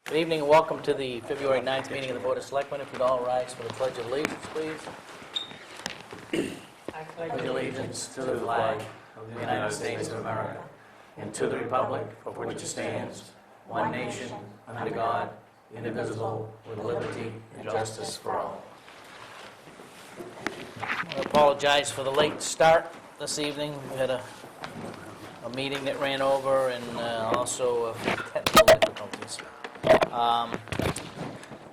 Good evening and welcome to the February 9th meeting of the Board of Selectmen. If you'd all rise for the Pledge of Allegiance, please. I pledge allegiance to the flag of the United States of America and to the republic for which it stands, one nation, under God, indivisible, with liberty and justice for all. I apologize for the late start this evening. We had a meeting that ran over and also technical difficulties.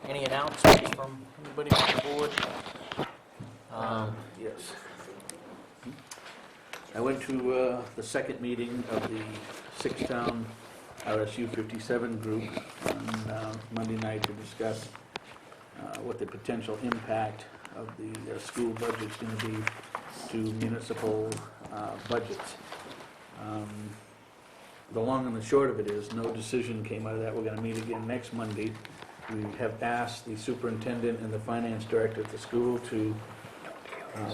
Any announcements from anybody on the board? Yes. I went to the second meeting of the six-town RSU 57 group on Monday night to discuss what the potential impact of the school budget is going to be to municipal budgets. The long and the short of it is no decision came out of that. We're going to meet again next Monday. We have asked the superintendent and the finance director at the school to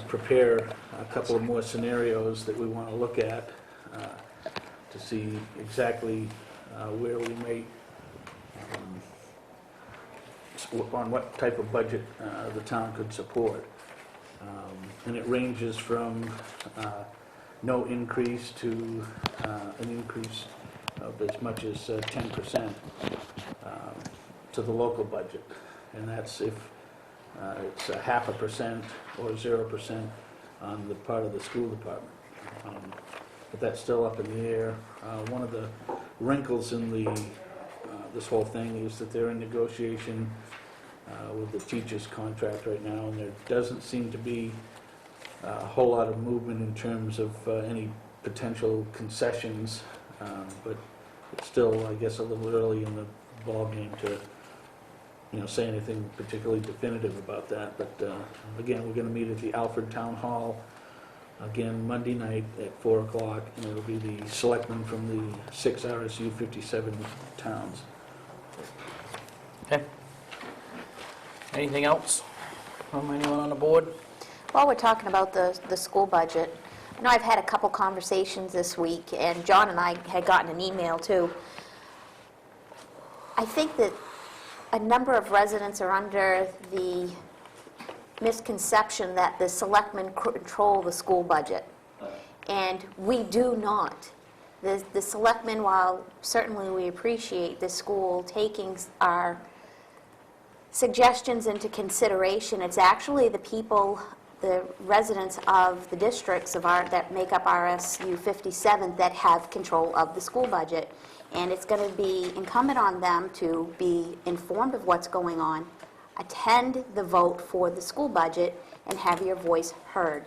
prepare a couple of more scenarios that we want to look at to see exactly where we may, on what type of budget the town could support. And it ranges from no increase to an increase of as much as 10% to the local budget. And that's if it's 0.5% or 0% on the part of the school department. But that's still up in the air. One of the wrinkles in this whole thing is that they're in negotiation with the teachers' contract right now, and there doesn't seem to be a whole lot of movement in terms of any potential concessions, but it's still, I guess, a little early in the ballgame to say anything particularly definitive about that. But again, we're going to meet at the Alfred Town Hall again Monday night at 4 o'clock, and it'll be the selectmen from the 6 RSU 57 towns. Okay. Anything else from anyone on the board? While we're talking about the school budget, I know I've had a couple conversations this week, and John and I had gotten an email too. I think that a number of residents are under the misconception that the selectmen control the school budget, and we do not. The selectmen, while certainly we appreciate the school taking our suggestions into consideration, it's actually the people, the residents of the districts that make up RSU 57 that have control of the school budget. And it's going to be incumbent on them to be informed of what's going on, attend the vote for the school budget, and have your voice heard.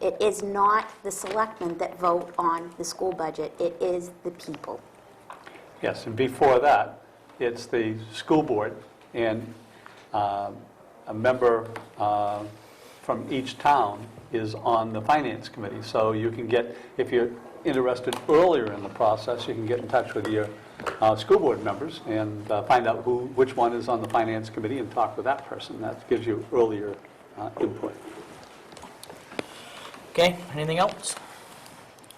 It is not the selectmen that vote on the school budget. It is the people. Yes, and before that, it's the school board, and a member from each town is on the finance committee. So you can get, if you're interested earlier in the process, you can get in touch with your school board members and find out which one is on the finance committee and talk with that person. That gives you earlier input. Okay, anything else?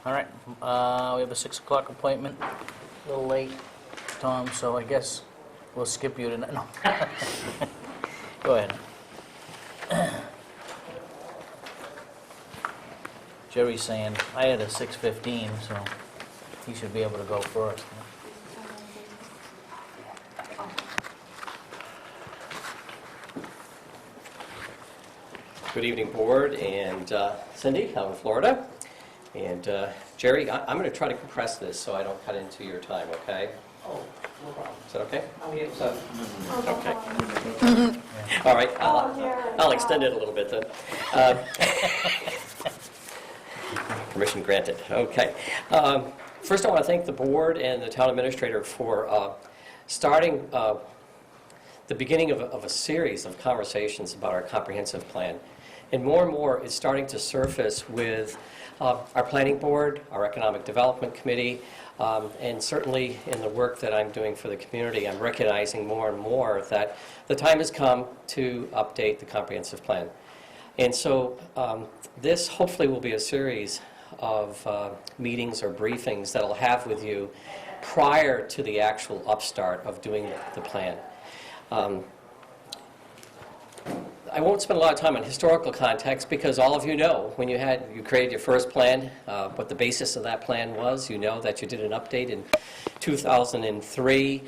All right, we have a 6 o'clock appointment. A little late, Tom, so I guess we'll skip you tonight. No. Go ahead. Jerry's saying, I had a 6:15, so he should be able to go first. Good evening, Board, and Cindy, I'm in Florida. And Jerry, I'm going to try to compress this so I don't cut into your time, okay? Oh, no problem. Is that okay? So, Okay. All right, I'll extend it a little bit then. Permission granted. Okay. First, I want to thank the board and the town administrator for starting the beginning of a series of conversations about our comprehensive plan. And more, it's starting to surface with our planning board, our economic development committee, and certainly in the work that I'm doing for the community, I'm recognizing more and more that the time has come to update the comprehensive plan. And so this hopefully will be a series of meetings or briefings that I'll have with you prior to the actual upstart of doing the plan. I won't spend a lot of time on historical context because all of you know when you created your first plan, what the basis of that plan was. You know that you did an update in 2003.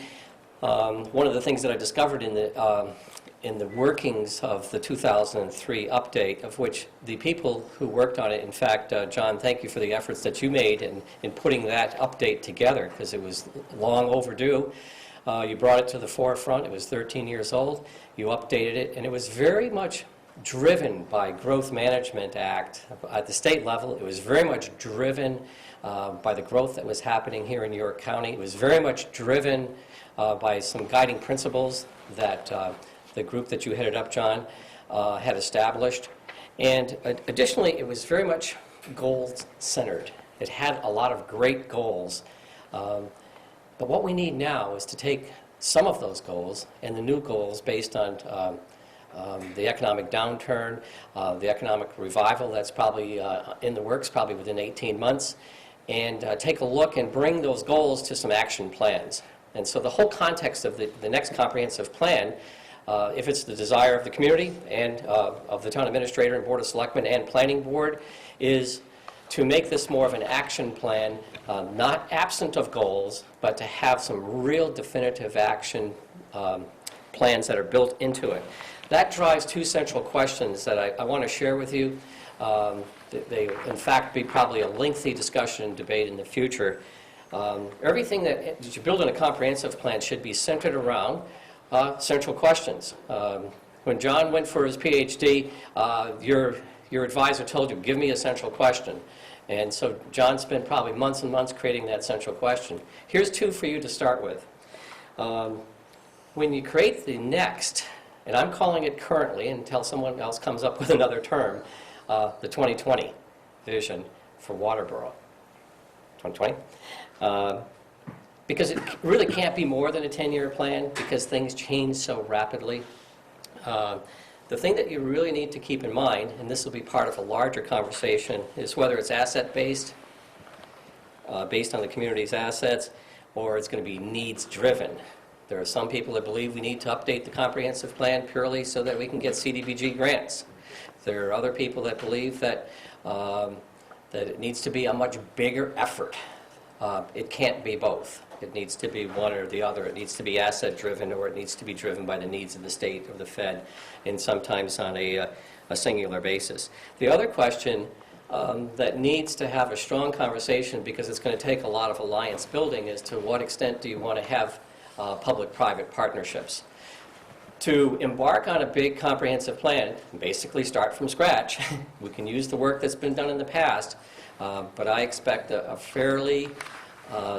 One of the things that I discovered in the workings of the 2003 update, of which the people who worked on it, in fact, John, thank you for the efforts that you made in putting that update together, because it was long overdue. You brought it to the forefront. It was 13 years old. You updated it, and it was very much driven by Growth Management Act at the state level. It was very much driven by the growth that was happening here in York County. It was very much driven by some guiding principles that the group that you headed up, John, had established. And additionally, it was very much goal-centered. It had a lot of great goals. But what we need now is to take some of those goals and the new goals based on the economic downturn, the economic revival that's probably in the works, probably within 18 months, and take a look and bring those goals to some action plans. And so the whole context of the next comprehensive plan, if it's the desire of the community and of the town administrator and board of selectmen and planning board, is to make this more of an action plan, not absent of goals, but to have some real definitive action plans that are built into it. That drives two central questions that I want to share with you. They, in fact, be probably a lengthy discussion and debate in the future. Everything that you build in a comprehensive plan should be centered around central questions. When John went for his PhD, your advisor told you, give me a central question. And so John spent probably months and months creating that central question. Here's two for you to start with. When you create the next, and I'm calling it currently until someone else comes up with another term, the 2020 vision for Waterboro. 2020? Because it really can't be more than a 10-year plan because things change so rapidly. The thing that you really need to keep in mind, and this will be part of a larger conversation, is whether it's asset-based, based on the community's assets, or it's going to be needs-driven. There are some people that believe we need to update the comprehensive plan purely so that we can get CDBG grants. There are other people that believe that it needs to be a much bigger effort. It can't be both. It needs to be one or the other. It needs to be asset-driven, or it needs to be driven by the needs of the state or the Fed, and sometimes on a singular basis. The other question that needs to have a strong conversation, because it's going to take a lot of alliance building, is to what extent do you want to have public-private partnerships? To embark on a big comprehensive plan, basically start from scratch. We can use the work that's been done in the past, but I expect a fairly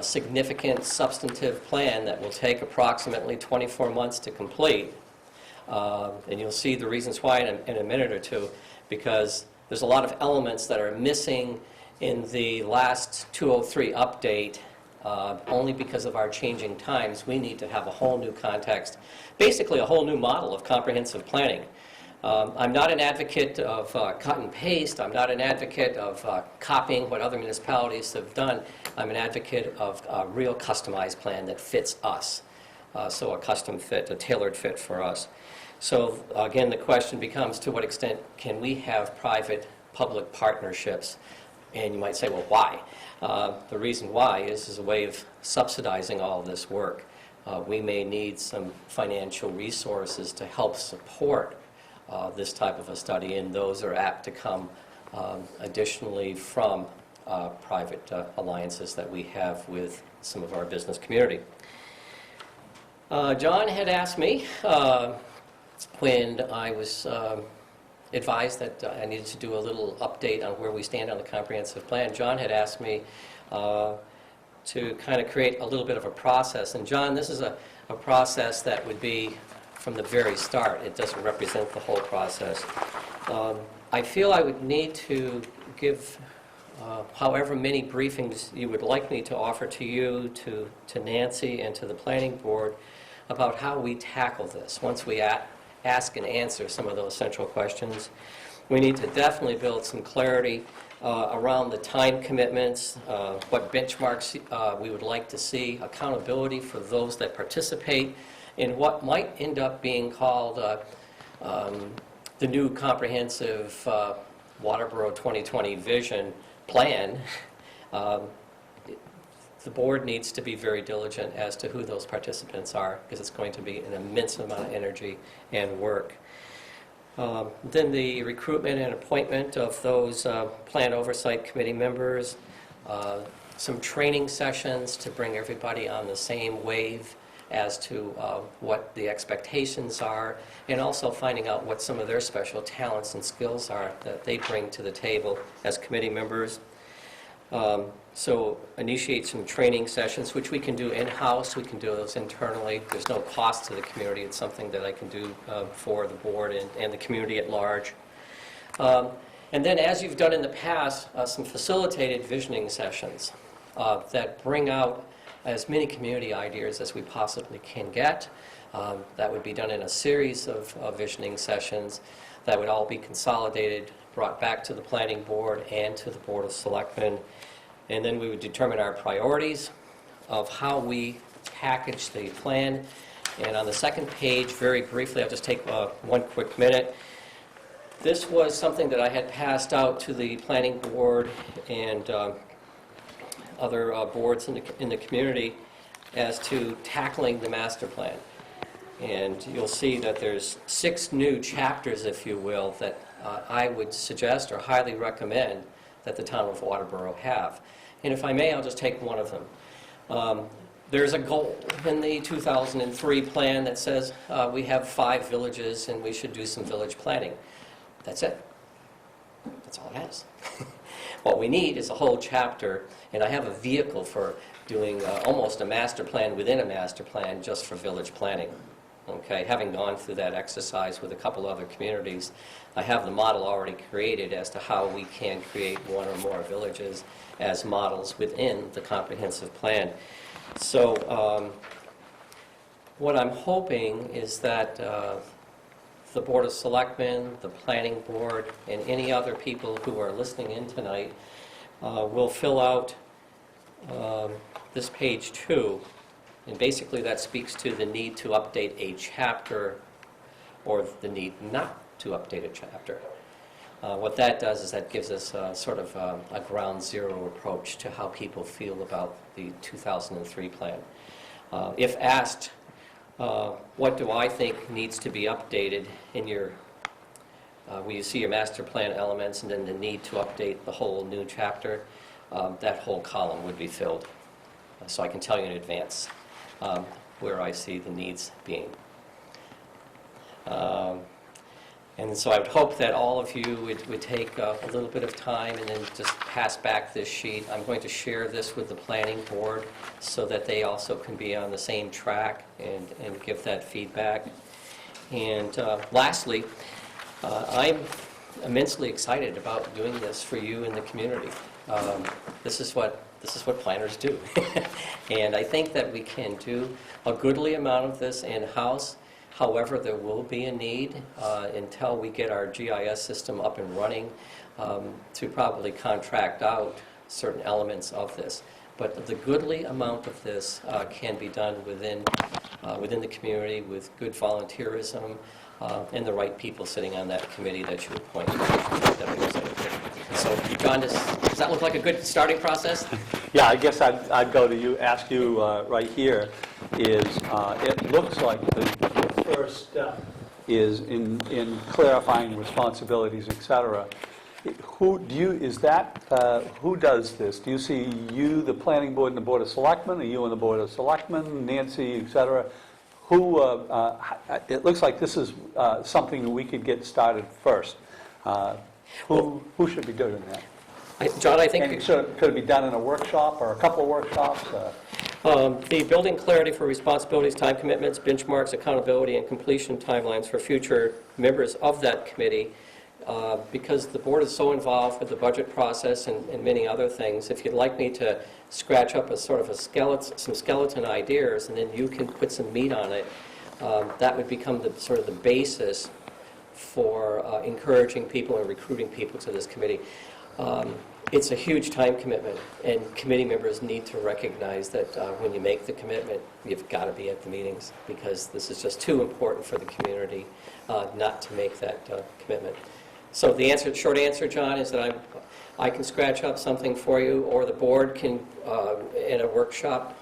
significant substantive plan that will take approximately 24 months to complete. And you'll see the reasons why in a minute or two, because there's a lot of elements that are missing in the last 203 update. Only because of our changing times, we need to have a whole new context, basically a whole new model of comprehensive planning. I'm not an advocate of cut and paste. I'm not an advocate of copying what other municipalities have done. I'm an advocate of a real customized plan that fits us. So a custom fit, a tailored fit for us. So again, the question becomes, to what extent can we have private-public partnerships? And you might say, well, why? The reason why is a way of subsidizing all of this work. We may need some financial resources to help support this type of a study, and those are apt to come additionally from private alliances that we have with some of our business community. John had asked me when I was advised that I needed to do a little update on where we stand on the comprehensive plan. John had asked me to kind of create a little bit of a process. And John, this is a process that would be from the very start. It doesn't represent the whole process. I feel I would need to give however many briefings you would like me to offer to you, to Nancy, and to the planning board about how we tackle this once we ask and answer some of those central questions. We need to definitely build some clarity around the time commitments, what benchmarks we would like to see, accountability for those that participate, in what might end up being called the new comprehensive Waterboro 2020 vision plan. The board needs to be very diligent as to who those participants are, because it's going to be an immense amount of energy and work. Then the recruitment and appointment of those Plan Oversight Committee members, some training sessions to bring everybody on the same wave as to what the expectations are, and also finding out what some of their special talents and skills are that they bring to the table as committee members. So initiate some training sessions, which we can do in-house, we can do those internally. There's no cost to the community. It's something that I can do for the board and the community at large. And then, as you've done in the past, some facilitated visioning sessions that bring out as many community ideas as we possibly can get. That would be done in a series of visioning sessions that would all be consolidated, brought back to the planning board and to the Board of Selectmen. And then we would determine our priorities of how we package the plan. And on the second page, very briefly, I'll just take one quick minute. This was something that I had passed out to the planning board and other boards in the community as to tackling the master plan. And you'll see that there's 6 new chapters, if you will, that I would suggest or highly recommend that the town of Waterboro have. And if I may, I'll just take one of them. There's a goal in the 2003 plan that says we have 5 villages and we should do some village planning. That's it. That's all it has. What we need is a whole chapter, and I have a vehicle for doing almost a master plan within a master plan just for village planning. Okay, having gone through that exercise with a couple other communities, I have the model already created as to how we can create one or more villages as models within the comprehensive plan. So what I'm hoping is that the Board of Selectmen, the Planning Board, and any other people who are listening in tonight will fill out this page 2. And basically that speaks to the need to update a chapter or the need not to update a chapter. What that does is that gives us sort of a ground zero approach to how people feel about the 2003 plan. If asked, what do I think needs to be updated in your, where you see your master plan elements and then the need to update the whole new chapter, that whole column would be filled. So I can tell you in advance where I see the needs being. And so I would hope that all of you would take a little bit of time and then just pass back this sheet. I'm going to share this with the planning board so that they also can be on the same track and give that feedback. And lastly, I'm immensely excited about doing this for you in the community. This is what planners do. And I think that we can do a goodly amount of this in-house. However, there will be a need until we get our GIS system up and running to probably contract out certain elements of this. But the goodly amount of this can be done within the community with good volunteerism and the right people sitting on that committee that you appoint. So, John, does that look like a good starting process? Yeah, I guess I'd go to you, ask you right here, is it looks like the first step is in clarifying responsibilities, et cetera. Who does this? Do you see you, the planning board, and the Board of Selectmen, or you and the Board of Selectmen, Nancy, et cetera? Who? It looks like this is something that we could get started first. Who should be doing that? John, I think... And could it be done in a workshop or a couple of workshops? The building clarity for responsibilities, time commitments, benchmarks, accountability, and completion timelines for future members of that committee. Because the board is so involved with the budget process and many other things, if you'd like me to scratch up some skeleton ideas and then you can put some meat on it, that would become the sort of the basis for encouraging people and recruiting people to this committee. It's a huge time commitment, and committee members need to recognize that when you make the commitment, you've got to be at the meetings, because this is just too important for the community not to make that commitment. So the answer, short answer, John, is that I can scratch up something for you, or the board can, in a workshop,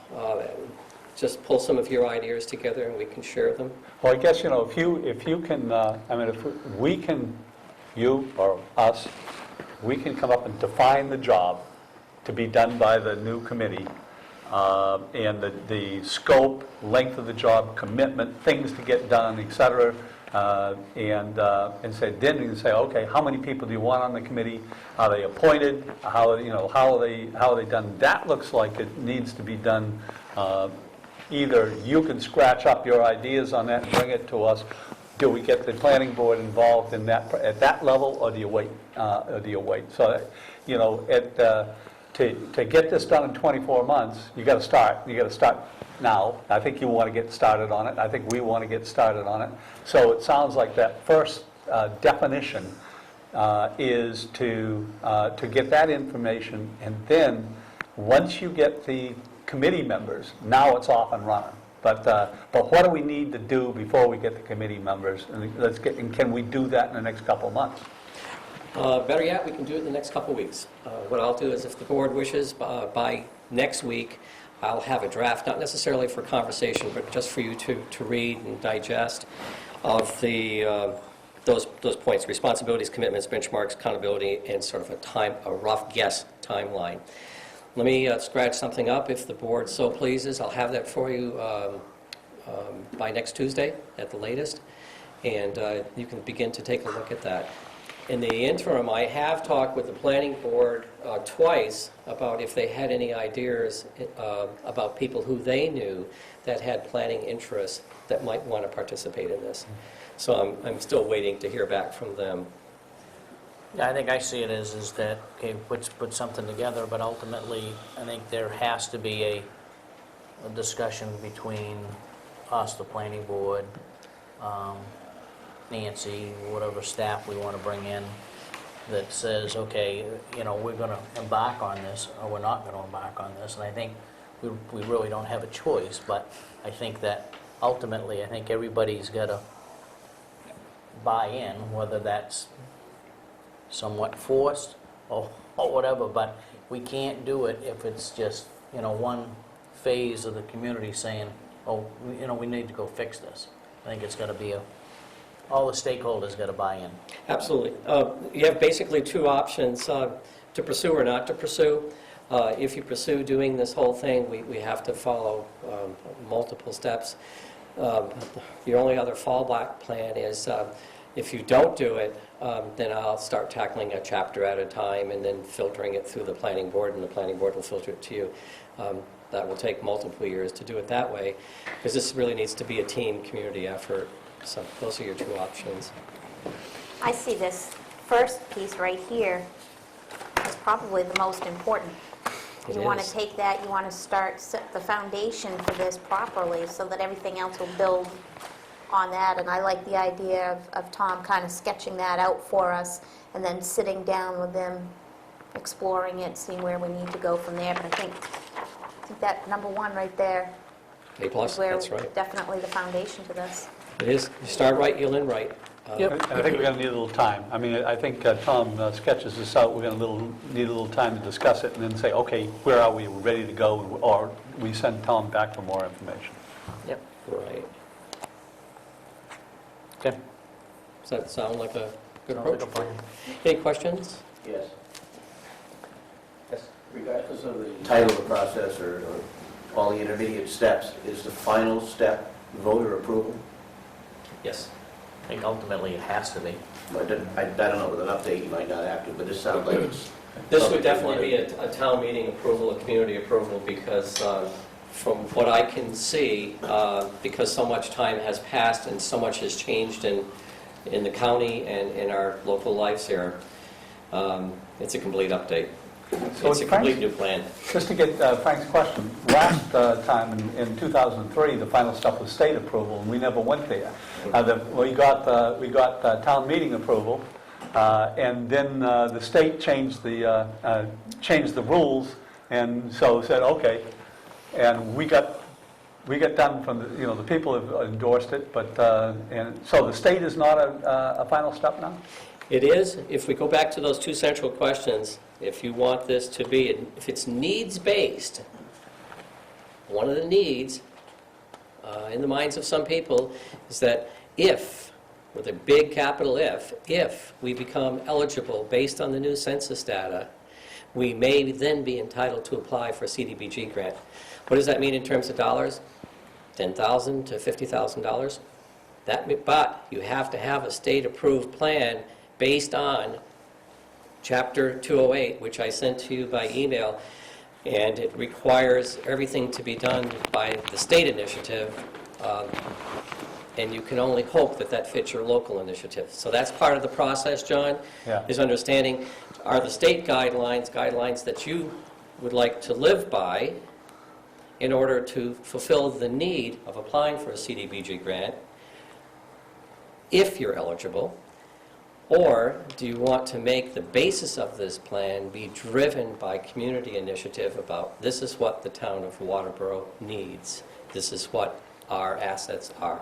just pull some of your ideas together and we can share them. Well, I guess, if you can, if we can, you or us, we can come up and define the job to be done by the new committee, and the scope, length of the job, commitment, things to get done, et cetera, and say, then you can say, okay, how many people do you want on the committee? Are they appointed? How are they done? That looks like it needs to be done. Either you can scratch up your ideas on that and bring it to us. Do we get the planning board involved in that at that level, or do you wait? So, to get this done in 24 months, you got to start. You got to start now. I think you want to get started on it. I think we want to get started on it. So it sounds like that first definition is to get that information, and then once you get the committee members, now it's off and running. But what do we need to do before we get the committee members? And can we do that in the next couple of months? Better yet, we can do it in the next couple of weeks. What I'll do is, if the board wishes, by next week, I'll have a draft, not necessarily for conversation, but just for you to read and digest, of those points: responsibilities, commitments, benchmarks, accountability, and sort of a rough guess timeline. Let me scratch something up. If the board so pleases, I'll have that for you by next Tuesday at the latest, and you can begin to take a look at that. In the interim, I have talked with the planning board twice about if they had any ideas about people who they knew that had planning interests that might want to participate in this. So I'm still waiting to hear back from them. Yeah, I think I see it as that, okay, put something together, but ultimately, I think there has to be a discussion between us, the planning board, Nancy, whatever staff we want to bring in, that says, okay, we're going to embark on this, or we're not going to embark on this. And I think we really don't have a choice, but I think that ultimately, I think everybody's got to buy in, whether that's somewhat forced or whatever, but we can't do it if it's just, one phase of the community saying, oh, we need to go fix this. I think it's got to be all the stakeholders got to buy in. Absolutely. You have basically two options, to pursue or not to pursue. If you pursue doing this whole thing, we have to follow multiple steps. Your only other fallback plan is if you don't do it, then I'll start tackling a chapter at a time and then filtering it through the planning board, and the planning board will filter it to you. That will take multiple years to do it that way, because this really needs to be a team community effort. So those are your two options. I see this first piece right here is probably the most important. It You want to is. take that, you want to set the foundation for this properly so that everything else will build on that. And I like the idea of Tom kind of sketching that out for us and then sitting down with them, exploring it, seeing where we need to go from there. But I think that number one right there A plus, is where that's right. definitely the foundation to this. It is. You start right, you'll end right. And I think we're going to need a little time. I think Tom sketches this out. We're going to need a little time to discuss it, and then say, okay, where are we? We're ready to go, or we send Tom back for more information. Yep. Right. Okay. Does that sound like a good Sounds like approach? a plan. Any questions? Yes. Regardless of the title of the process or all the intermediate steps, is the final step voter approval? Yes. I think ultimately it has to be. I don't know, with an update you might not have to, but this sounds like it's... This would definitely be a town meeting approval, a community approval, because from what I can see, because so much time has passed and so much has changed in the county and in our local lives here, it's a complete update. So It's a complete new plan. Just to get Frank's question, last time in 2003, the final step was state approval, and we never went there. We got town meeting approval, and then the state changed the rules, and so said, okay, and we got done from the people have endorsed it, but and so the state is not a final step now. It is, if we go back to those two central questions, if you want this to be, if it's needs-based, one of the needs in the minds of some people is that if, with a big capital if we become eligible based on the new census data, we may then be entitled to apply for a CDBG grant. What does that mean in terms of dollars? $10,000 to $50,000? But you have to have a state-approved plan based on Chapter 208, which I sent to you by email, and it requires everything to be done by the state initiative, and you can only hope that that fits your local initiative. So that's part of the process, John, Yeah. is understanding, are the state guidelines that you would like to live by in order to fulfill the need of applying for a CDBG grant, if you're eligible, or do you want to make the basis of this plan be driven by community initiative about this is what the town of Waterboro needs, this is what our assets are?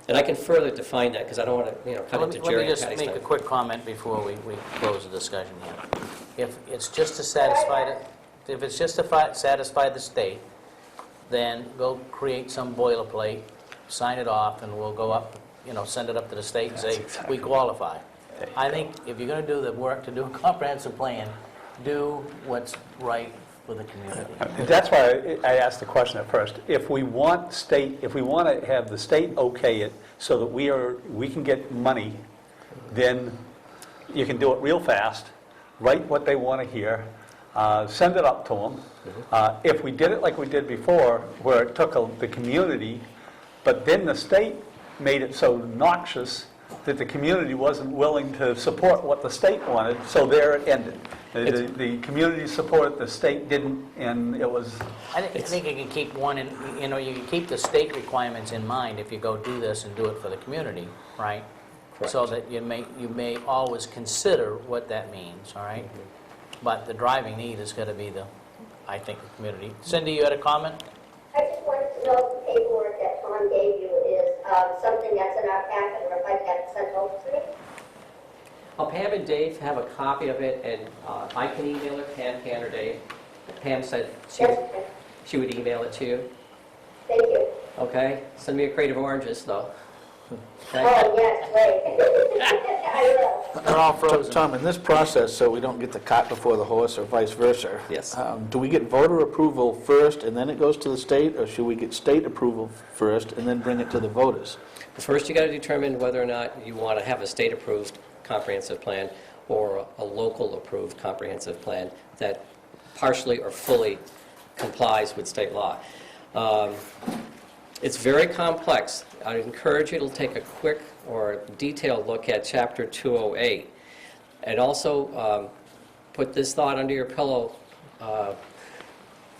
And I can further define that because I don't want to cut into Jerry and Let me Patty's just make a time. quick comment before we close the discussion here. If it's just to satisfy the state, then go create some boilerplate, sign it off, and we'll go up, send it up to the state and say, we qualify. I think if you're going to do the work to do a comprehensive plan, do what's right for the community. That's why I asked the question at first. If we want to have the state okay it so that we can get money, then you can do it real fast, write what they want to hear, send it up to them. If we did it like we did before, where it took the community, but then the state made it so noxious that the community wasn't willing to support what the state wanted, so there it ended. The community supported, the state didn't, and it was... I think you can keep you can keep the state requirements in mind if you go do this and do it for the community, right? Correct. So that you may always consider what that means, all right? But the driving need is going to be the community. Cindy, you had a comment? I just wanted to know if the paperwork that Tom gave you is something that's in our packet, or if I get sent over to me. Pam and Dave have a copy of it, and I can email it, Pam can or Dave. Pam said Yes, she would email it to you. thank you. Okay? Send me a crate of oranges, though. Okay? Oh, yes, great. I will. They're all frozen. Tom, in this process, so we don't get the cart before the horse or vice versa. Yes. Do we get voter approval first and then it goes to the state, or should we get state approval first and then bring it to the voters? First, you got to determine whether or not you want to have a state-approved comprehensive plan or a local-approved comprehensive plan that partially or fully complies with state law. It's very complex. I encourage you to take a quick or detailed look at Chapter 208, and also put this thought under your pillow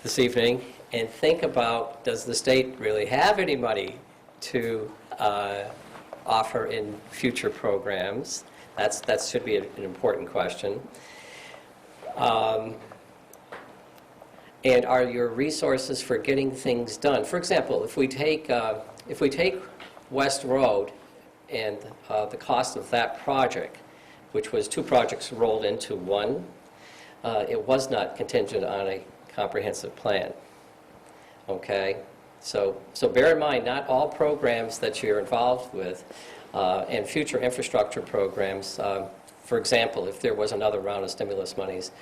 this evening and think about, does the state really have any money to offer in future programs? That should be an important question. And are your resources for getting things done? For example, if we take West Road and the cost of that project, which was two projects rolled into one, it was not contingent on a comprehensive plan. Okay? So bear in mind, not all programs that you're involved with and future infrastructure programs, for example, if there was another round of stimulus monies,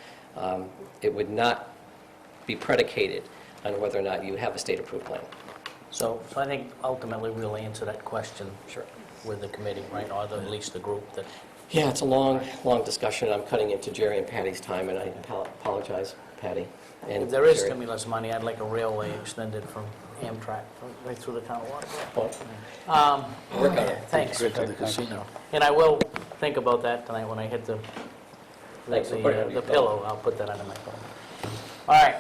it would not be predicated on whether or not you have a state-approved plan. So I think ultimately we'll answer that question Sure. with the committee, right, or at least the group that... Yeah, it's a long discussion. I'm cutting into Jerry and Patty's time, and I apologize, Patty. And If there is Jerry. stimulus money, I'd like a railway extended from Amtrak right through the town of Waterboro. Well, work on it. Thanks. Right to the casino. And I will think about that tonight when I hit the Thanks for putting it on the your pillow, I'll put that under my phone. All right.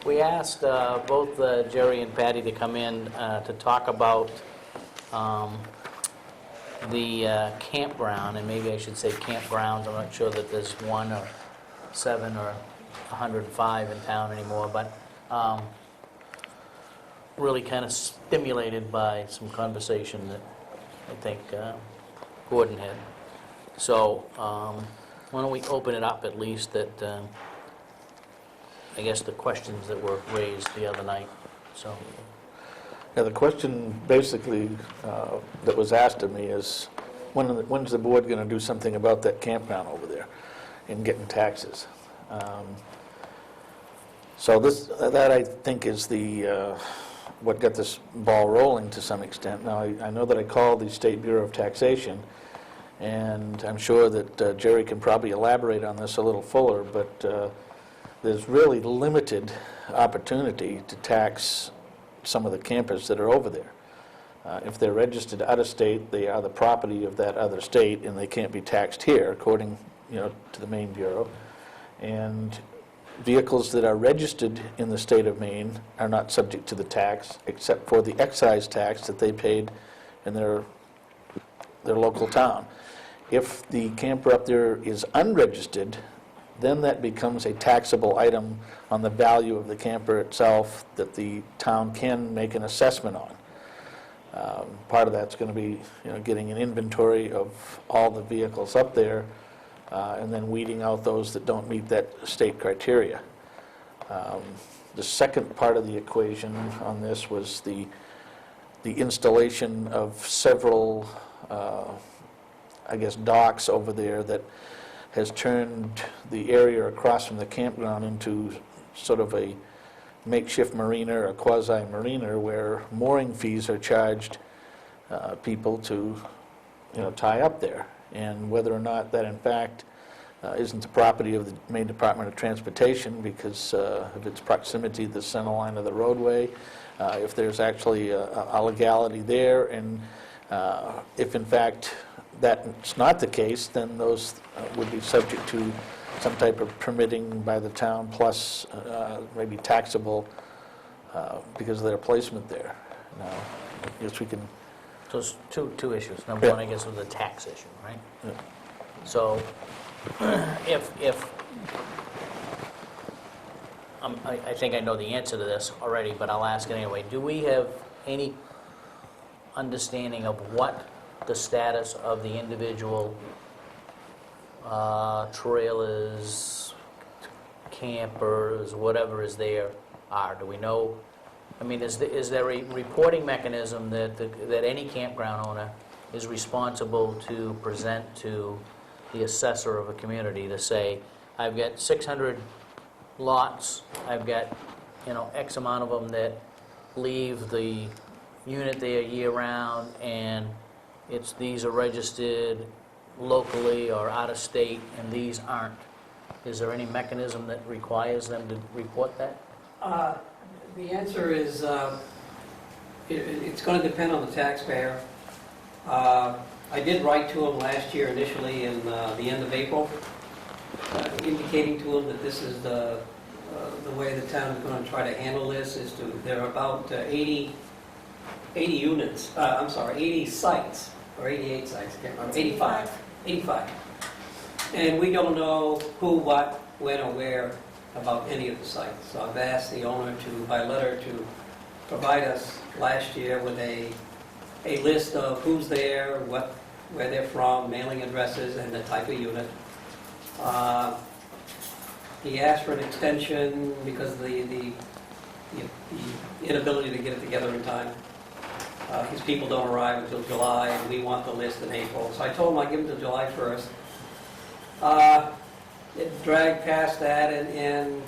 We asked both Jerry and Patty to come in to talk about the campground, and maybe I should say campgrounds. I'm not sure that there's 1 or 7 or 105 in town anymore, but really kind of stimulated by some conversation that I think Gordon had. So why don't we open it up at least that, I guess, the questions that were raised the other night, so. Yeah, the question basically that was asked of me is, when's the board going to do something about that campground over there and getting taxes? So that I think is the what got this ball rolling to some extent. Now, I know that I called the State Bureau of Taxation, and I'm sure that Jerry can probably elaborate on this a little fuller, but there's really limited opportunity to tax some of the campers that are over there. If they're registered out of state, they are the property of that other state, and they can't be taxed here, according, to the Maine Bureau. And vehicles that are registered in the state of Maine are not subject to the tax, except for the excise tax that they paid in their local town. If the camper up there is unregistered, then that becomes a taxable item on the value of the camper itself that the town can make an assessment on. Part of that's going to be, getting an inventory of all the vehicles up there, and then weeding out those that don't meet that state criteria. The second part of the equation on this was the installation of several, docks over there that has turned the area across from the campground into sort of a makeshift marina or a quasi-marina where mooring fees are charged people to, tie up there. And whether or not that in fact isn't the property of the Maine Department of Transportation because of its proximity to the center line of the roadway, if there's actually a legality there, and if in fact that's not the case, then those would be subject to some type of permitting by the town, plus maybe taxable because of their placement there. Now, I guess we can... So it's two issues. Number one, I guess, was the tax issue, right? Yeah. So if I think I know the answer to this already, but I'll ask it anyway. Do we have any understanding of what the status of the individual trailers, campers, whatever is there are? Do we know? I mean, is there a reporting mechanism that any campground owner is responsible to present to the assessor of a community to say, I've got 600 lots, I've got, X amount of them that leave the unit there year-round, and these are registered locally or out of state, and these aren't. Is there any mechanism that requires them to report that? The answer is, it's going to depend on the taxpayer. I did write to him last year initially in the end of April, indicating to him that this is the way the town is going to try to handle this. There are about 80 units, 80 sites, or 88 sites, I can't remember, 85. And we don't know who, what, when, or where about any of the sites. So I've asked the owner by letter to provide us last year with a list of who's there, where they're from, mailing addresses, and the type of unit. He asked for an extension because of the inability to get it together in time. His people don't arrive until July, and we want the list in April. So I told him I'd give him till July 1st. It dragged past that, and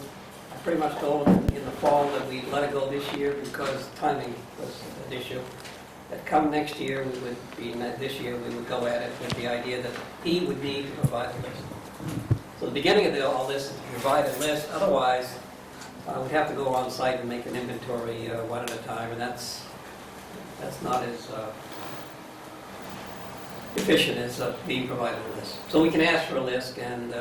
I pretty much told him in the fall that we'd let it go this year because timing was an issue. That come next year, this year, we would go at it with the idea that he would need to provide the list. So the beginning of all this is to provide a list. Otherwise, we'd have to go on site and make an inventory one at a time, and that's not as efficient as being provided a list. So we can ask for a list, and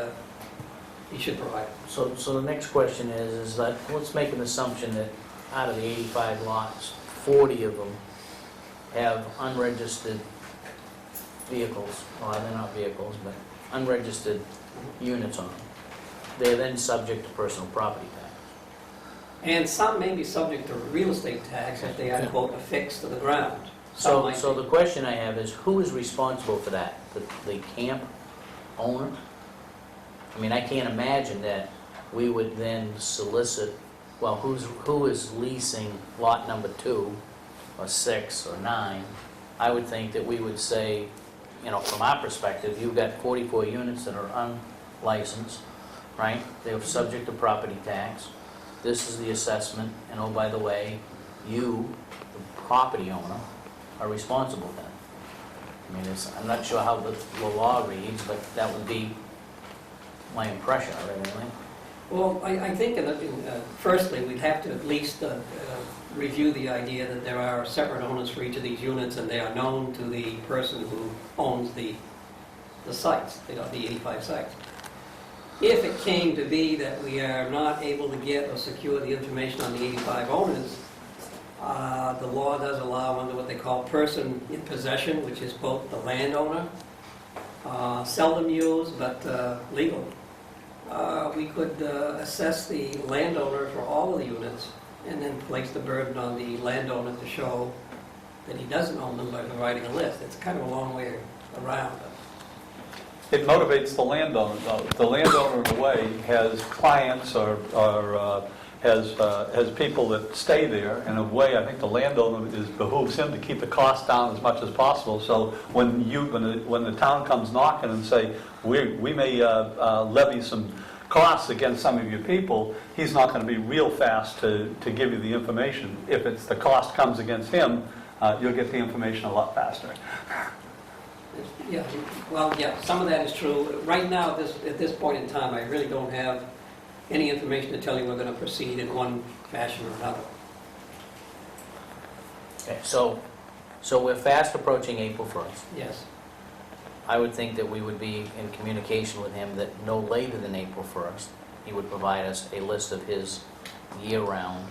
he should provide it. So the next question is that, let's make an assumption that out of the 85 lots, 40 of them have unregistered vehicles, well, they're not vehicles, but unregistered units on them. They're then subject to personal property tax. And some may be subject to real estate tax if they are, quote, affixed to the ground. Some So, might so be. the question I have is, who is responsible for that? The camp owner? I mean, I can't imagine that we would then solicit, well, who is leasing lot number 2, or 6, or 9? I would think that we would say, you know, from our perspective, you've got 44 units that are unlicensed, right? They're subject to property tax. This is the assessment, and oh, by the way, you, the property owner, are responsible then. I mean, I'm not sure how the law reads, but that would be my impression of it, anyway. Well, I think, firstly, we'd have to at least review the idea that there are separate owners for each of these units, and they are known to the person who owns the sites, the 85 sites. If it came to be that we are not able to get or secure the information on the 85 owners, the law does allow under what they call person in possession, which is both the landowner, seldom used but legal. We could assess the landowner for all of the units and then place the burden on the landowner to show that he doesn't own them by providing a list. It's kind of a long way around. It motivates the landowner, though. The landowner, in a way, has clients or has people that stay there. In a way, I think the landowner behooves him to keep the cost down as much as possible. So when the town comes knocking and say, we may levy some costs against some of your people, he's not going to be real fast to give you the information. If it's the cost comes against him, you'll get the information a lot faster. Yeah, well, yeah, some of that is true. Right now, at this point in time, I really don't have any information to tell you we're going to proceed in one fashion or another. Okay, so we're fast approaching April 1st. Yes. I would think that we would be in communication with him that no later than April 1st, he would provide us a list of his year-round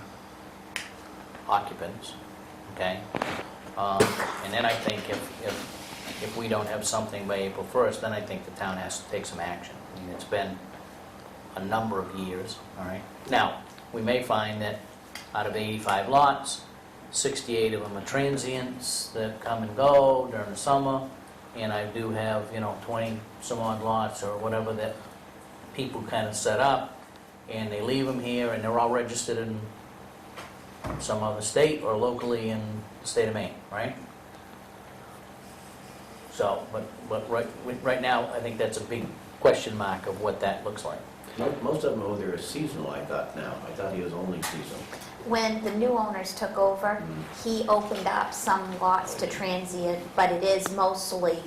occupants, okay? And then I think if we don't have something by April 1st, then I think the town has to take some action. I mean, it's been a number of years, all right? Now, we may find that out of 85 lots, 68 of them are transients that come and go during the summer, and I do have, 20 some odd lots or whatever that people kind of set up, and they leave them here, and they're all registered in some other state or locally in the state of Maine, right? So, but right now, I think that's a big question mark of what that looks like. Most of them over there are seasonal, I thought now. I thought he was only seasonal. When the new owners took over, he opened up some lots to transient, but it is mostly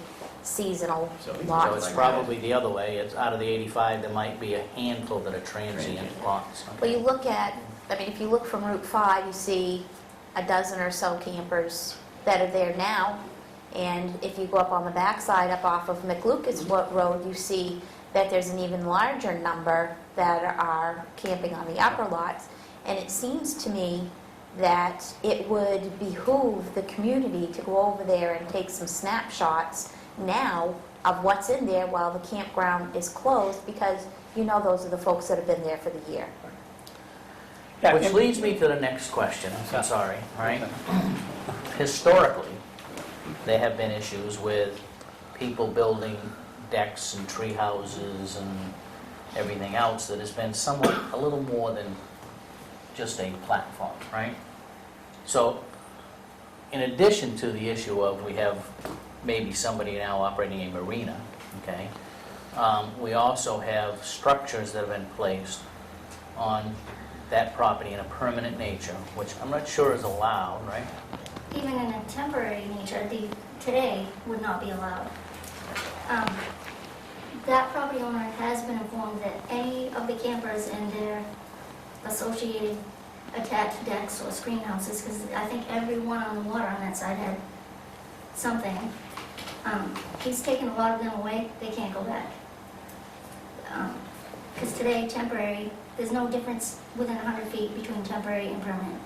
seasonal So he's So lots. it's probably the other way, it's out of the 85, there might be a handful that are transient lots. Well, you look at, if you look from Route 5, you see a dozen or so campers that are there now. And if you go up on the backside, up off of McLucas Road, you see that there's an even larger number that are camping on the upper lots. And it seems to me that it would behoove the community to go over there and take some snapshots now of what's in there while the campground is closed, because those are the folks that have been there for the year. Yeah, Which and- leads me to the next question, I'm sorry, all right? Historically, there have been issues with people building decks and tree houses and everything else that has been somewhat, a little more than just a platform, right? So, in addition to the issue of we have maybe somebody now operating a marina, okay? We also have structures that have been placed on that property in a permanent nature, which I'm not sure is allowed, right? Even in a temporary nature, today would not be allowed. That property owner has been informed that any of the campers and their associated attached decks or screen houses, because I think everyone on the water on that side had something, He's taken a lot of them away, they can't go back. Because today, temporary, there's no difference within 100 feet between temporary and permanent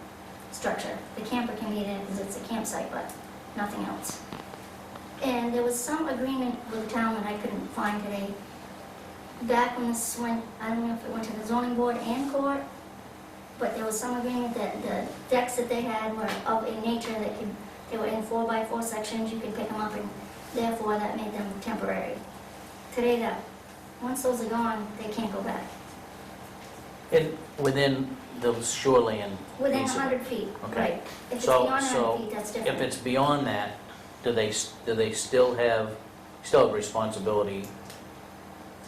structure. The camper can be there because it's a campsite, but nothing else. And there was some agreement with the town that I couldn't find today. Back when this went, I don't know if it went to the zoning board and court, but there was some agreement that the decks that they had were of a nature that they were in 4x4 sections, you could pick them up, and therefore that made them temporary. Today, that, once those are gone, they can't go back. Within the shoreline? Within piece of it. 100 feet, Okay. right. If it's So- beyond 100 so feet, that's If different. it's beyond that, do they still have responsibility?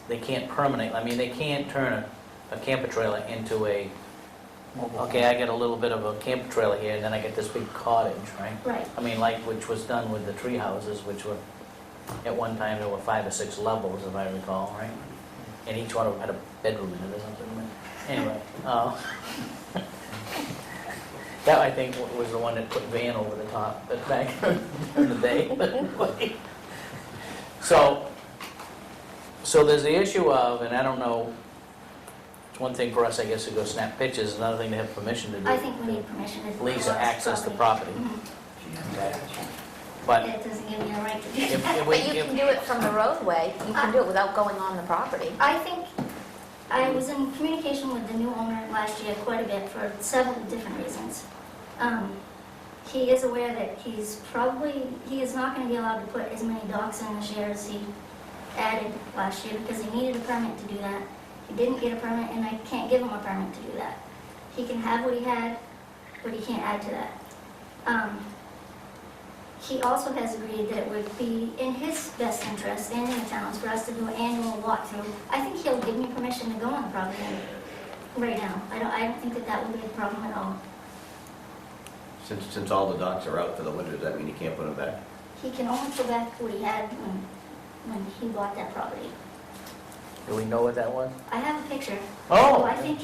They can't permanent, I mean, they can't turn a camper trailer into a, okay, I get a little bit of a camper trailer here, and then I get this big cottage, right? Right. I mean, like, which was done with the tree houses, which were, at one time, there were 5 or 6 levels, if I recall, right? And each one of them had a bedroom in it or something. Anyway, that, I think, was the one that put van over the top, but back in the day. But anyway. So there's the issue of, and I don't know, it's one thing for us, I guess, to go snap pictures, another thing to have permission to do. I think we need permission to... Lease or access the property. Mhm. Okay. But It doesn't give me a right to do if, that. if we, But you if, can do it from the roadway, you can do it without going on the property. I think, I was in communication with the new owner last year quite a bit for several different reasons. He is aware that he is not going to be allowed to put as many docks in this year as he added last year because he needed a permit to do that. He didn't get a permit, and I can't give him a permit to do that. He can have what he had, but he can't add to that. He also has agreed that it would be in his best interest and in the town's for us to do an annual walkthrough. I think he'll give me permission to go on the property right now. I don't think that would be a problem at all. Since all the docks are out for the winter, does that mean you can't put them back? He can only put back what he had when he bought that property. do we know what that was? I have a picture. Oh! So I think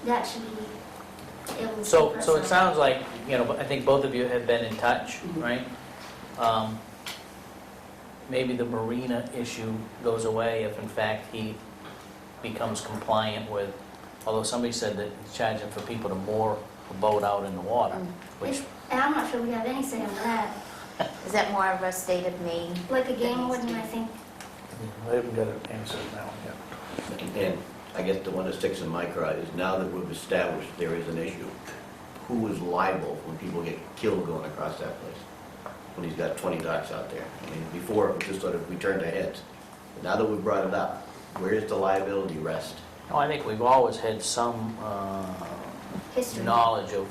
that should be able to... So it sounds like, I think both of you have been in touch, right? Maybe the marina issue goes away if in fact he becomes compliant with, although somebody said that he's charging for people to moor a boat out in the water, which, And I'm not sure we have any say on that. Is that more of a state of Maine? Like a game warden, I think, I haven't got an answer to that one yet. And I guess the one that sticks in my craw is now that we've established there is an issue, who is liable when people get killed going across that place? When he's got 20 docks out there. I mean, before it was just sort of, we turned our heads. But now that we've brought it up, where does the liability rest? no, I think we've always had some history. knowledge of,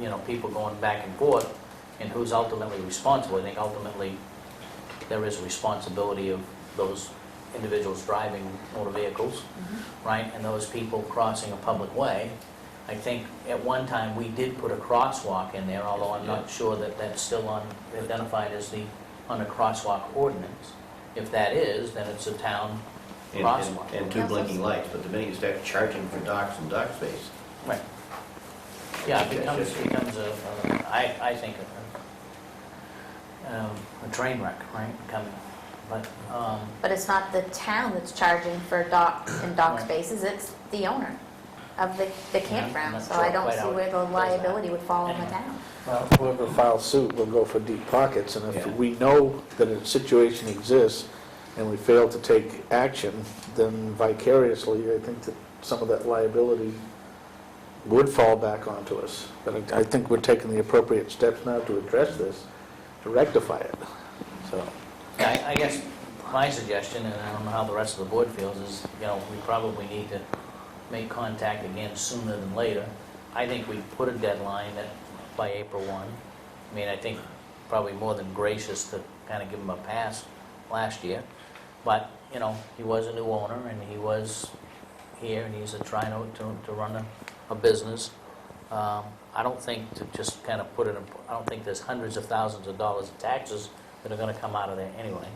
Yeah. people going back and forth, and who's ultimately responsible. I think ultimately there is a responsibility of those individuals driving motor vehicles, right, and those people crossing a public way. I think at one time we did put a crosswalk in there, although I'm not sure that that's still identified as on the crosswalk ordinance. If that is, then it's a town crosswalk. And 2 blinking lights, but the minute you start charging for docks and dock space, Right. Yeah, it becomes I think, a train wreck, right, coming. But it's not the town that's charging for docks and dock Right. spaces, it's the owner of the campground. not So sure I don't quite see how where it the does that. liability would fall on the Anyway. town. Well, whoever files suit will go for deep pockets, and if Yeah. we know that a situation exists and we fail to take action, then vicariously, I think that some of that liability would fall back onto us. But I think we're taking the appropriate steps now to address this, to rectify it, so. Yeah, I guess my suggestion, and I don't know how the rest of the board feels, is, we probably need to make contact again sooner than later. I think we put a deadline by April 1. I mean, I think probably more than gracious to kind of give him a pass last year. But, he was a new owner, and he was here, and he's trying to run a business. I don't think to just kind of put it in, I don't think there's hundreds of thousands of dollars of taxes that are going to come out of there anyway.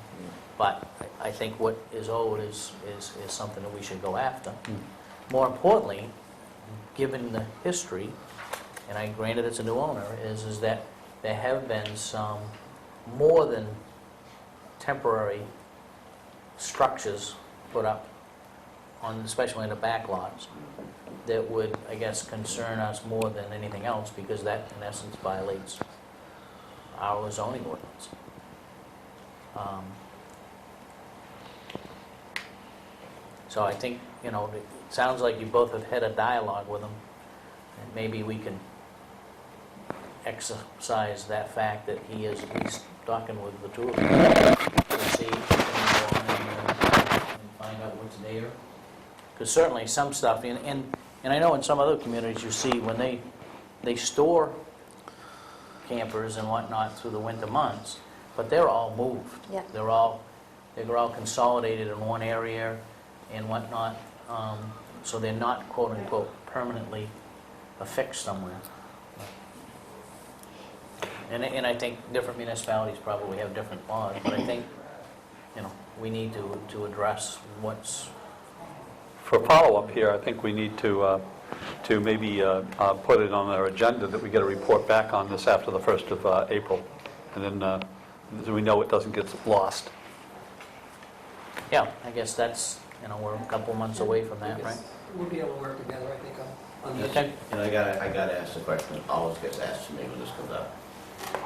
But I think what is owed is something that we should go after. More importantly, given the history, and I granted it's a new owner, is that there have been some more than temporary structures put up on, especially in the back lots, that would, I guess, concern us more than anything else, because that, in essence, violates our zoning ordinance. So I think, you know, it sounds like you both have had a dialogue with him, and maybe we can exercise that fact that he is at least talking with the two of them to see if we can go on and find out what's there. Because certainly some stuff, and I know in some other communities you see when they store campers and whatnot through the winter months, but they're all moved. Yep. They're all consolidated in one area and whatnot, so they're not quote-unquote permanently affixed somewhere. And I think different municipalities probably have different laws, but I think, you know, we need to address what's... For follow-up here, I think we need to maybe put it on our agenda that we get a report back on this after the 1st of April, and then so we know it doesn't get lost. Yeah, I guess that's, you know, we're a couple months away from that, right? We'll be able to work together, I think, on this. Okay. And I gotta ask the question that always gets asked to me when this comes up.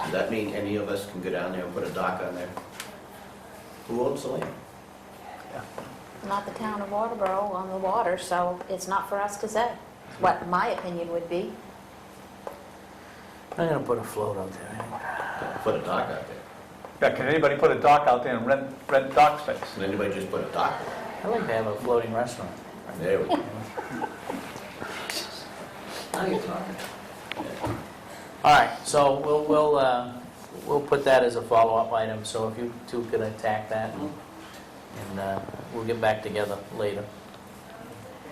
Does that mean any of us can go down there and put a dock on there? Who owns the land? Not the town of Waterboro on the water, so it's not for us to say what my opinion would be. I'm going to put a float out there. Put a dock out there. Yeah, can anybody put a dock out there and rent dock space? Can anybody just put a dock I'd there? like to have a floating restaurant. There we go. Now you're talking. All right, so we'll put that as a follow-up item, so if you two could attack that, and we'll get back together later.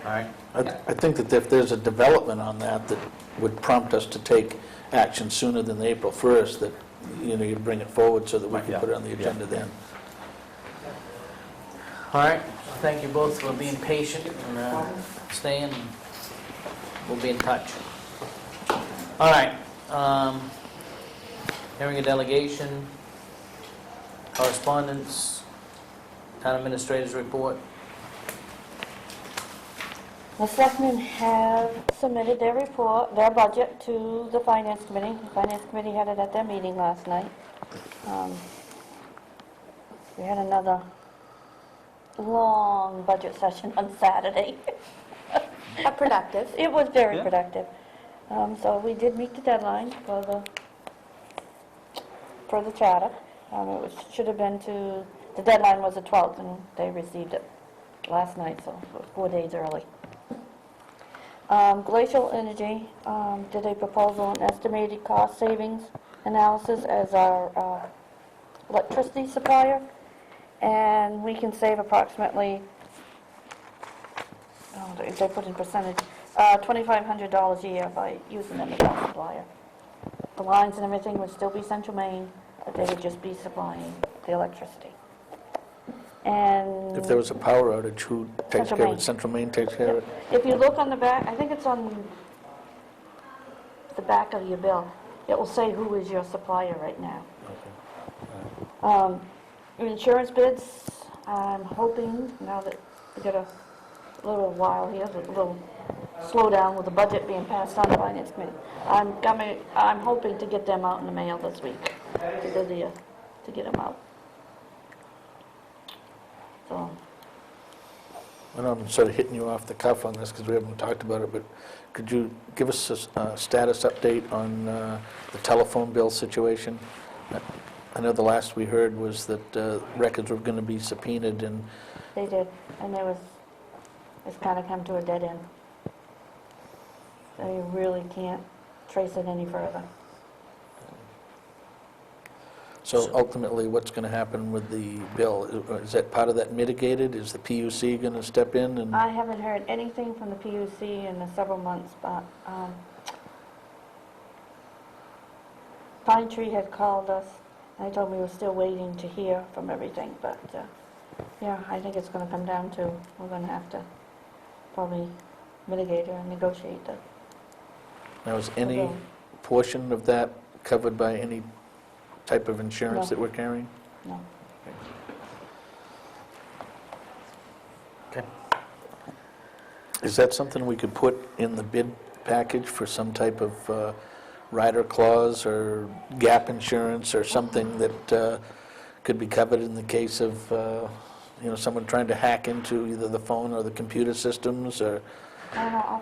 All right? I think that if there's a development on that that would prompt us to take action sooner than April 1st, that, you know, you bring it forward so that we can Yeah. put it on the agenda then. All right, thank you both for being patient and staying, and we'll be in touch. All right, hearing a delegation, correspondence, town administrator's report. The Selectmen have submitted their report, their budget, to the Finance Committee. The Finance Committee had it at their meeting last night. We had another long budget session on Saturday. But productive. It was very Yeah. productive. So we did meet the deadline for the charter. Should have been the deadline was the 12th, and they received it last night, so 4 days early. Glacial Energy did a proposal on estimated cost savings analysis as our electricity supplier, and we can save approximately, they put in percentage, $2,500 a year by using them as our supplier. The lines and everything would still be Central Maine, but they would just be supplying the electricity. And If there was a power outage, who takes Central care of Maine. it? Central Maine takes care of it? if you look on the back, I think it's on the back of your bill, it will say who is your supplier right now. Insurance bids, I'm hoping, now that we got a little while here, a little slowdown with the budget being passed on the Finance Committee, I'm hoping to get them out in the mail this week, to get them out. So, I know I'm sort of hitting you off the cuff on this because we haven't talked about it, but could you give us a status update on the telephone bill situation? I know the last we heard was that records were going to be subpoenaed, and they did, and it's kind of come to a dead end. They really can't trace it any further. so ultimately, what's going to happen with the bill? Is that part of that mitigated? Is the PUC going to step in? And I haven't heard anything from the PUC in several months, but Pine Tree had called us, and they told me we were still waiting to hear from everything, but yeah, I think it's going to come down to, we're going to have to probably mitigate or negotiate it. now, is any portion of that covered by any type of insurance No. that we're carrying? No. Okay. Is that something we could put in the bid package for some type of rider clause or gap insurance or something that could be covered in the case of, someone trying to hack into either the phone or the computer systems, or? I don't know, I'll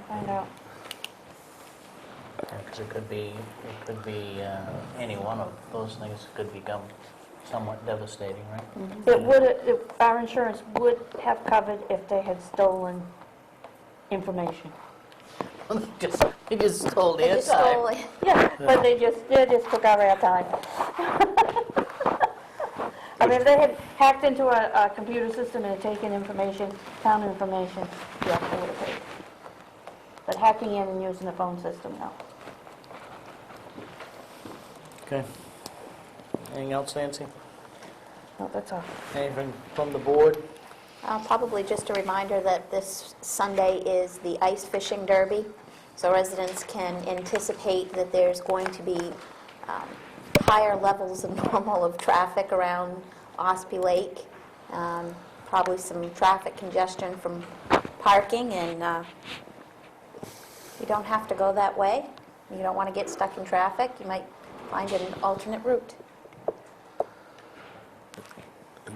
find out. Because it could be any one of those things could become somewhat devastating, right? Our insurance would have covered if they had stolen information. They just stole They their just time. stole it. Yeah, but they just took our airtime. I mean, if they had hacked into a computer system and had taken information, town information, yes, they would have paid. But hacking in and using the phone system, no. Okay. Anything else, Nancy? No, that's all. Anything from the board? Probably just a reminder that this Sunday is the ice fishing derby, so residents can anticipate that there's going to be higher levels than normal of traffic around Ospey Lake, probably some traffic congestion from parking, and you don't have to go that way. You don't want to get stuck in traffic. You might find an alternate route.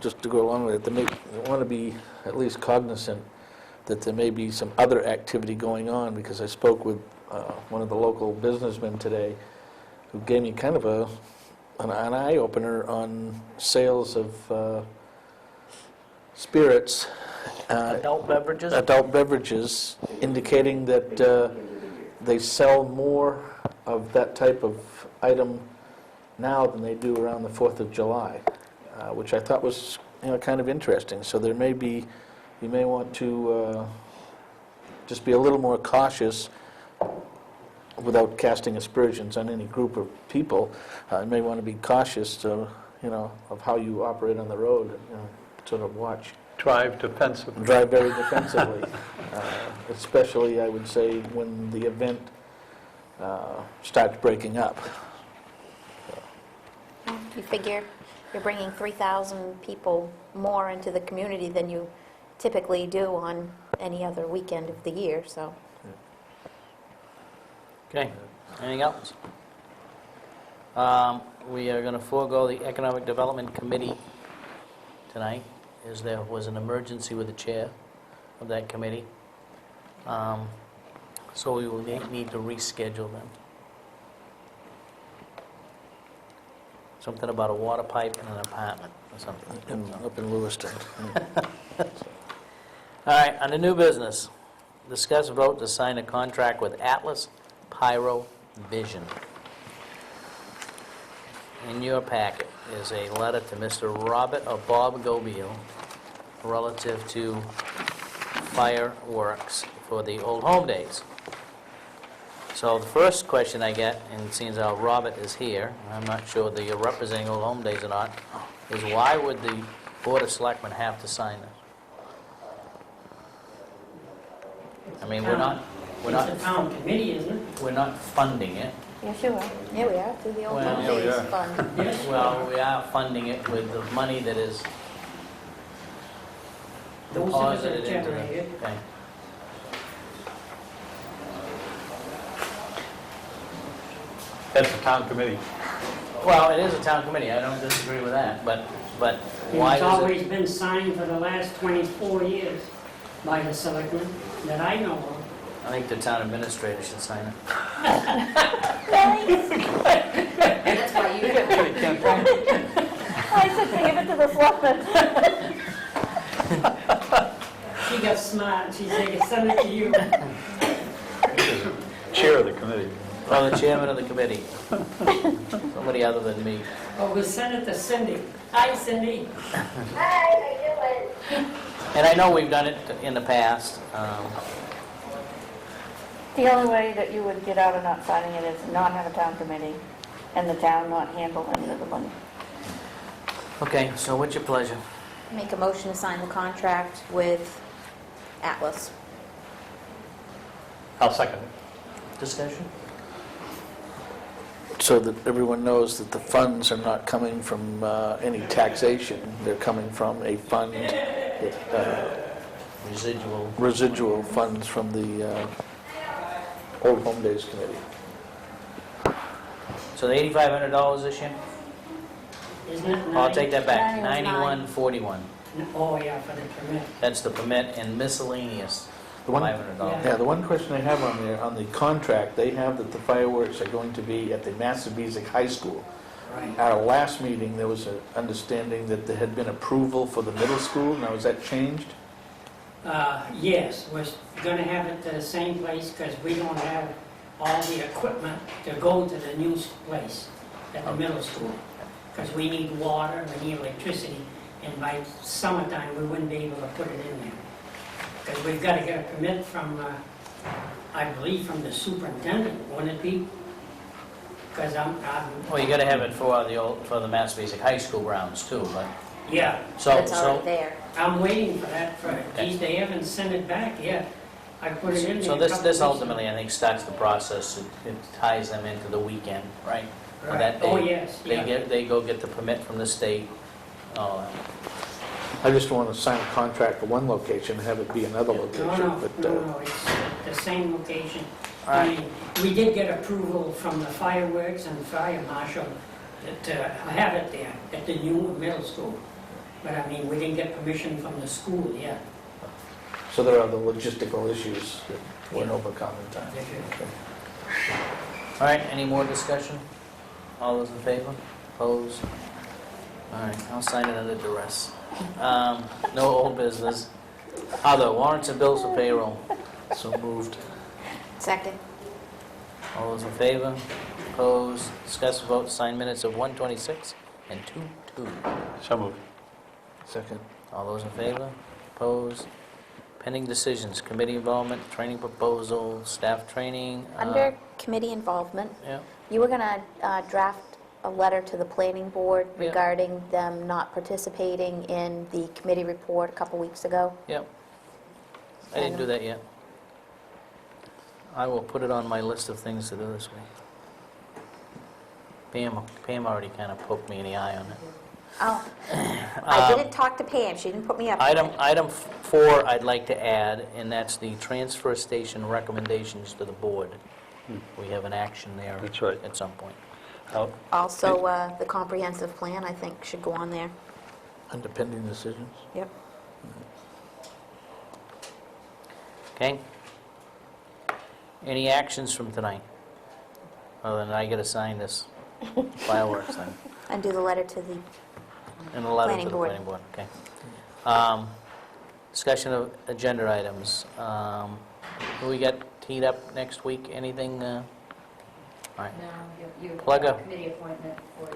Just to go along with it, I want to be at least cognizant that there may be some other activity going on, because I spoke with one of the local businessmen today who gave me kind of an eye-opener on sales of spirits. Adult beverages? Adult beverages, indicating that they sell more of that type of item now than they do around the 4th of July. Which I thought was, kind of interesting. So you may want to just be a little more cautious without casting aspersions on any group of people. You may want to be cautious to, of how you operate on the road, and sort of watch. Drive defensively. Drive very defensively, especially, I would say, when the event starts breaking up. You figure you're bringing 3,000 people more into the community than you typically do on any other weekend of the year, so. Okay. Anything else? We are going to forego the Economic Development Committee tonight, as there was an emergency with the chair of that committee. So we will need to reschedule them. Something about a water pipe and an apartment or something. Up in Lewiston. All right, under new business, discuss vote to sign a contract with Atlas Pyro Vision. In your packet is a letter to Mr. Robert or Bob Gobiel relative to fireworks for the Old Home Days. So the first question I get, and seeing how Robert is here, I'm not sure that you're representing Old Home Days or not, is why would the Board of Selectmen have to sign this? I mean, It's a town committee, isn't it? we're not funding it. Yes, you are. Yeah, we are, through the Old Well, Home yeah, we Days are. Fund. Yes. Well, we are funding it with the money that is Those that are deposited into the... generated. Okay. That's the town committee. Well, it is a town committee, I don't disagree with that, but why It's does it... always been signed for the last 24 years by the selectmen that I know of. I think the town administrator should sign it. That's why you I said to give it to the selectmen. She got smart, she said, send it to you. Chair of the committee. Oh, the chairman of the committee. Somebody other than me. Oh, we'll send it to Cindy. Hi, Cindy. Hi, how you doing? And I know we've done it in the past. The only way that you would get out of not signing it is not have a town committee and the town not handle any of the money. Okay, so what's your pleasure? Make a motion to sign the contract with Atlas. I'll second it. Discussion? so that everyone knows that the funds are not coming from any taxation, they're coming from a fund, residual funds from the Old Home Days Committee. So the $8,500 this year? Isn't it? I'll take that back, 91. 91.41. Oh, yeah, for the permit. That's the permit and miscellaneous, The one- $500. Yeah, the one question I have on there, on the contract, they have that the fireworks are going to be at the M.R.S.A High School. Right. At our last meeting, there was an understanding that there had been approval for the middle school. Now, has that changed? Yes, we're gonna have it at the same place because we don't have all the equipment to go to the new place at the middle school. Because we need water, we need electricity, and by summertime, we wouldn't be able to put it in there. Because we've got to get a permit from, I believe, from the superintendent, wouldn't it be? Because Well, you gotta have it for the Mass Basic High School grounds too, but, yeah, That's already there. I'm waiting for that, geez, they haven't sent it back yet. I put it in there so a this couple weeks ago. ultimately, I think, starts the process. It ties them into the weekend, right? For Right. that Oh, day. yes, yeah. They go get the permit from the state, all that. I just want to sign a contract for one location and have it be another No, location. no, but, no, it's the same location. All I right. mean, we did get approval from the fireworks and fire marshal to have it there at the new middle school. But I mean, we didn't get permission from the school yet. So there are the logistical issues that weren't overcome in time. All right, any more discussion? All those in favor? Opposed? All right, I'll sign it under duress. No old business. Other, warrants and bills for payroll. So moved. Second. All those in favor? Opposed? Discuss, vote, sign minutes of 1:26 and 2:02. So moved. Second. All those in favor? Opposed? Pending decisions, committee involvement, training proposal, staff training. Under committee involvement, Yeah, you were going to draft a letter to the planning board Yeah. regarding them not participating in the committee report a couple weeks ago. yeah. I didn't do that yet. I will put it on my list of things to do this week. Pam already kind of poked me in the eye on it. Oh, I didn't talk to Pam, she didn't put me up. Item 4 I'd like to add, and that's the transfer station recommendations to the board. We have an action there. That's right. At some point. Also, the comprehensive plan, I think, should go on there. Under pending decisions. Yep. Okay? Any actions from tonight? Other than I got to sign this fireworks thing. And do the letter to the, And a letter to Planning the board. planning board, okay. Discussion of agenda items. Who we got teed up next week? Anything? All right. No, you Plug up. committee appointment for...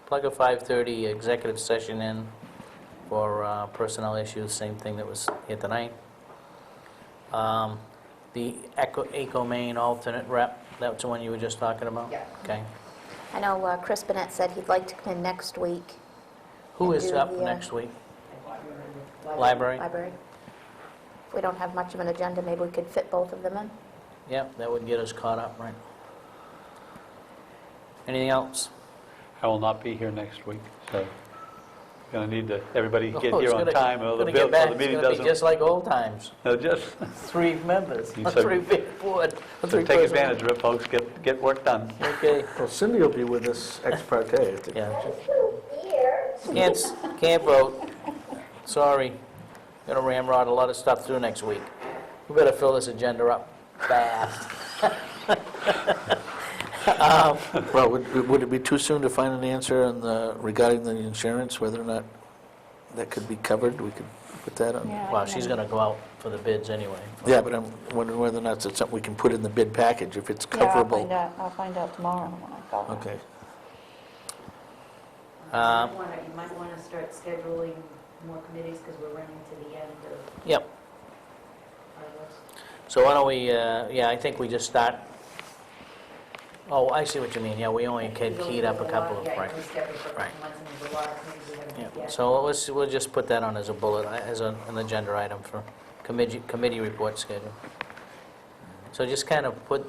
Plug a 5:30 executive session in for personnel issues, same thing that was here tonight. The Eco Maine alternate rep, that's the one you were just talking about? Yeah. Okay. I know Chris Bennett said he'd like to come in next week. Who And is do up the, next week? Library? Library. If we don't have much of an agenda, maybe we could fit both of them in. Yep, that would get us caught up, right? Anything else? I will not be here next week, so going to need everybody to get Oh, here it's on gonna- time, or the gonna get bill, back. or the meeting It's gonna be doesn't... just like old times. No, just 3 members, You a said- 3-big board. a so take 3-person. advantage of it, folks, get work done. Okay, Well, Cindy will be with us ex parte. I think. yeah. Here. Can't vote. Sorry. Gonna ramrod a lot of stuff through next week. We better fill this agenda up fast. Well, would it be too soon to find an answer on regarding the insurance, whether or not that could be covered? We could put that on. Yeah, I Well, can she's gonna go out for the bids anyway. Yeah, but I'm wondering whether or not it's something we can put in the bid package, if it's Yeah, I'll coverable. I'll find out tomorrow when I call. Okay. You might want to start scheduling more committees because we're running to the end of Yep. our list. So why don't we, yeah, I think we just start, oh, I see what you mean, yeah, we only keyed up a couple of, Yeah, right. we scheduled for a Right. couple months, and there's a lot of committees we haven't Yeah, yet. so we'll just put that on as a bullet, as an agenda item for committee report schedule. So just kind of put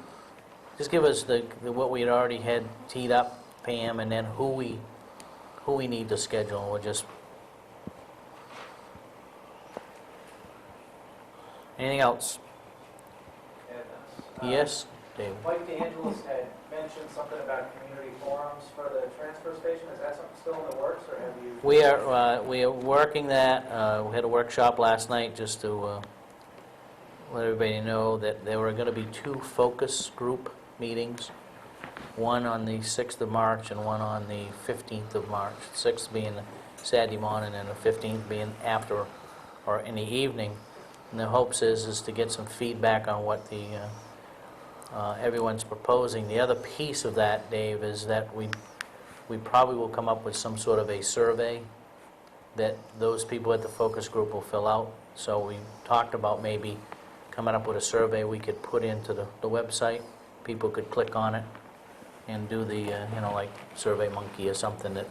Just give us what we had already had teed up, Pam, and then who we need to schedule. We'll just... Anything else? Yes, David? Mike DeAngelis had mentioned something about community forums for the transfer station. Is that something still in the works, or have you? We are working that. We had a workshop last night just to let everybody know that there were going to be 2 focus group meetings, one on the 6th of March and one on the 15th of March, 6th being Saturday morning and the 15th being after or in the evening. And the hopes is to get some feedback on what the everyone's proposing. The other piece of that, Dave, is that we probably will come up with some sort of a survey that those people at the focus group will fill out. So we talked about maybe coming up with a survey we could put into the website. People could click on it and do the, like Survey Monkey or something that,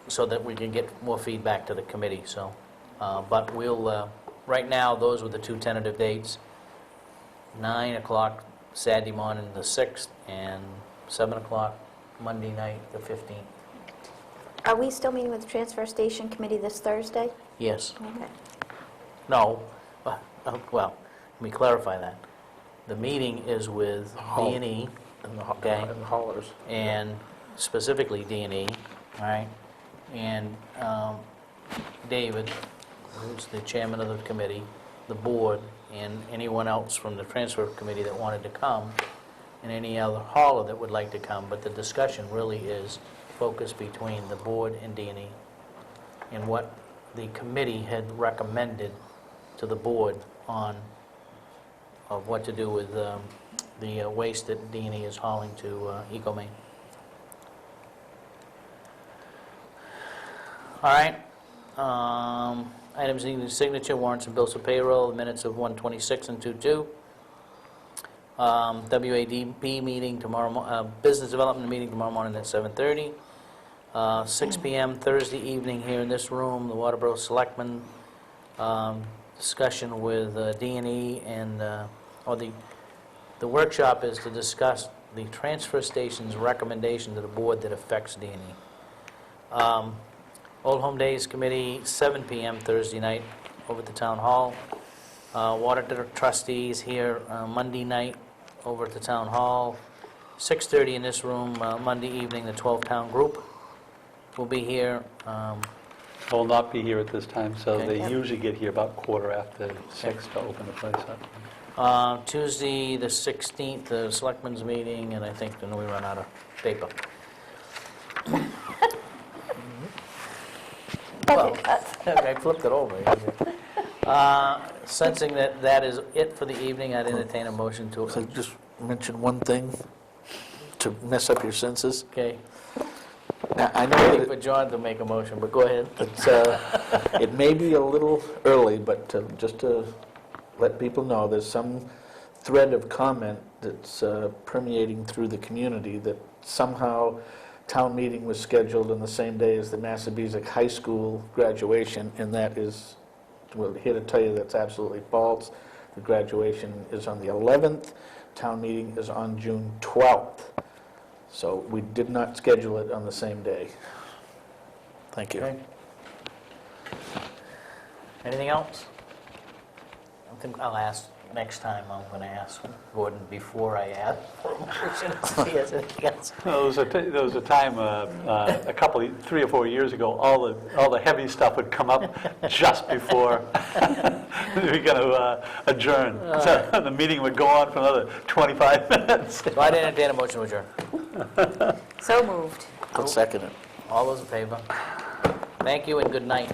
so that we can get more feedback to the committee. So, but we'll, right now, those were the 2 tentative dates. 9 o'clock Saturday morning, the 6th, and 7 o'clock Monday night, the 15th. Are we still meeting with the Transfer Station Committee this Thursday? Yes. Okay. No. Well, let me clarify that. The meeting is with D&E, okay, And the haulers. and specifically D&E, all right? And David, who's the chairman of the committee, the board, and anyone else from the transfer committee that wanted to come, and any other hauler that would like to come. But the discussion really is focused between the board and D&E and what the committee had recommended to the board on of what to do with the waste that D&E is hauling to EcoMaine. All right. Items needing signature, warrants and bills of payroll, the minutes of 1:26 and 2:2. WADB meeting tomorrow, business development meeting tomorrow morning at 7:30. 6 p.m. Thursday evening here in this room, the Waterboro Selectmen discussion with D&E and the workshop is to discuss the transfer station's recommendation to the board that affects D&E. Old Home Days Committee, 7 p.m. Thursday night over at the Town Hall. Water Trustees here Monday night over at the Town Hall. 6:30 in this room Monday evening, the 12 Town Group will be here. I will not be here at this time, so Okay. they usually get here about 6:15 to open the place up. Tuesday, the 16th, the Selectmen's meeting, and I think then we run out of paper. Well, I flipped it over. Sensing that is it for the evening, I'd entertain a motion to... So just mention one thing to mess up your senses. Okay. Now, I know Waiting that for John to make a motion, but go ahead. it may be a little early, but just to let people know, there's some thread of comment that's permeating through the community that somehow town meeting was scheduled on the same day as the M.R.S.A High School graduation, and that is, we're here to tell you that's absolutely false. The graduation is on the 11th, town meeting is on June 12th. So we did not schedule it on the same day. Thank you. Okay. Anything else? I think I'll ask next time. I'm going to ask Gordon before I ask for a motion. See if he has anything else. There was a time, a couple, 3 or 4 years ago, all the heavy stuff would come up just before we were going to adjourn. So the meeting would go on for another 25 minutes. So I'd entertain a motion to adjourn. So moved. I'll second it. All those in favor? Thank you and good night.